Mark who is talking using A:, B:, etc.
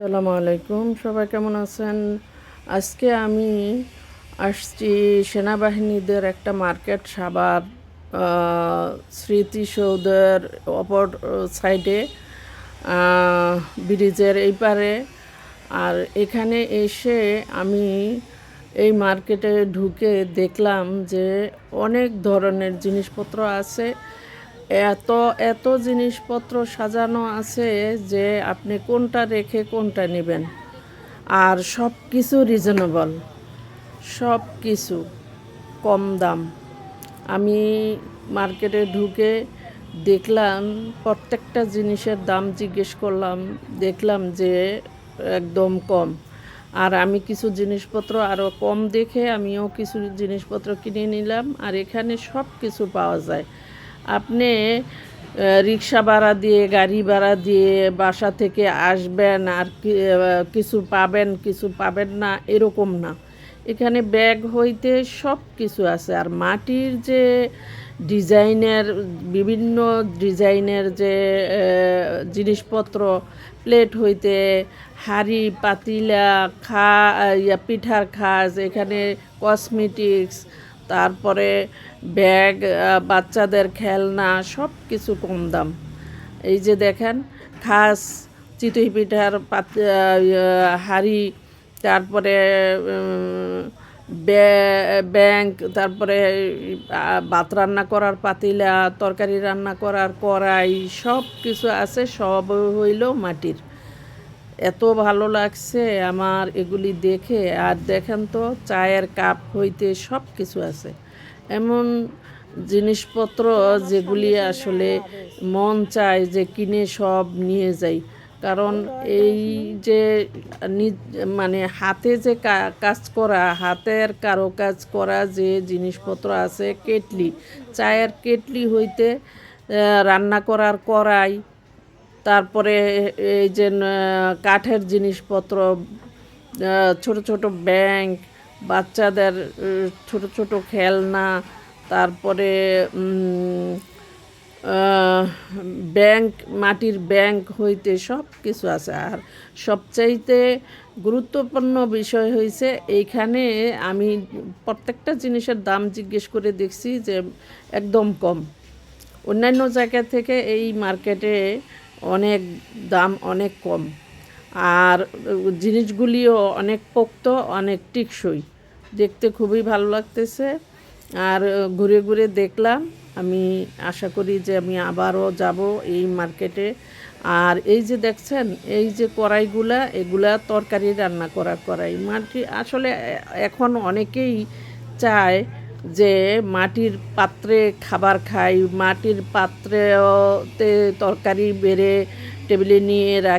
A: আসসালামু আলাইকুম, সবাই কেমন আছেন? আজকে আমি আসছি সেনাবাহিনীদের একটা মার্কেট সাভার স্মৃতিসৌধের অপর সাইডে, ব্রিজের এই পারে। আর এখানে এসে আমি এই মার্কেটে ঢুকে দেখলাম যে অনেক ধরনের জিনিসপত্র আছে। এত এত জিনিসপত্র সাজানো আছে যে আপনি কোনটা রেখে কোনটা নেবেন। আর সব কিছু রিজনেবল, সব কিছু কম দাম। আমি মার্কেটে ঢুকে দেখলাম, প্রত্যেকটা জিনিসের দাম জিজ্ঞেস করলাম, দেখলাম যে একদম কম। আর আমি কিছু জিনিসপত্র আরও কম দেখে আমিও কিছু জিনিসপত্র কিনে নিলাম। আর এখানে সব কিছু পাওয়া যায়। আপনি রিক্সা ভাড়া দিয়ে, গাড়ি ভাড়া দিয়ে বাসা থেকে আসবেন আর কিছু পাবেন কিছু পাবেন না, এরকম না। এখানে ব্যাগ হইতে সব কিছু আছে। আর মাটির যে ডিজাইনের, বিভিন্ন ডিজাইনের যে জিনিসপত্র, প্লেট হইতে হাঁড়ি পাতিলা, পিঠার খাজ, এখানে কসমেটিক্স, তারপরে ব্যাগ, বাচ্চাদের খেলনা, সব কিছু কম দাম। এই যে দেখেন, খাস চিতই পিঠার হাঁড়ি, তারপরে ব্যাংক, তারপরে ভাত রান্না করার পাতিলা, তরকারি রান্না করার কড়াই, সব কিছু আছে। সব হইল মাটির। এত ভালো লাগছে আমার এগুলি দেখে। আর দেখেন তো, চায়ের কাপ হইতে সব কিছু আছে। এমন জিনিসপত্র যেগুলি আসলে মন চায় যে কিনে সব নিয়ে যাই। কারণ এই যে মানে হাতে যে কাজ করা, হাতের কাজ করা যে জিনিসপত্র আছে, কেটলি, চায়ের কেটলি হইতে রান্না করার কড়াই, তারপরে এই যে কাঠের জিনিসপত্র, ছোট ছোট ব্যাংক, বাচ্চাদের ছোট ছোট খেলনা, তারপরে ব্যাংক, মাটির ব্যাংক হইতে সব কিছু আছে। আর সবচাইতে গুরুত্বপূর্ণ বিষয় হয়েছে, এইখানে আমি প্রত্যেকটা জিনিসের দাম জিজ্ঞেস করে দেখছি যে একদম কম। অন্যান্য জায়গা থেকে এই মার্কেটে অনেক দাম অনেক কম। আর জিনিসগুলিও অনেক পোক্ত, অনেক টেকসই। দেখতে খুবই ভালো লাগতেছে। আর ঘুরে ঘুরে দেখলাম। আমি আশা করি যে আমি আবারও যাব এই মার্কেটে। আর এই যে দেখছেন, এই যে কড়াইগুলা, এগুলা তরকারি রান্না করার কড়াই। মাটি আসলে এখন অনেকেই চায় যে মাটির পাত্রে খাবার খাই, মাটির পাত্রেতে তরকারি বেড়ে টেবিলে নিয়ে রাখি।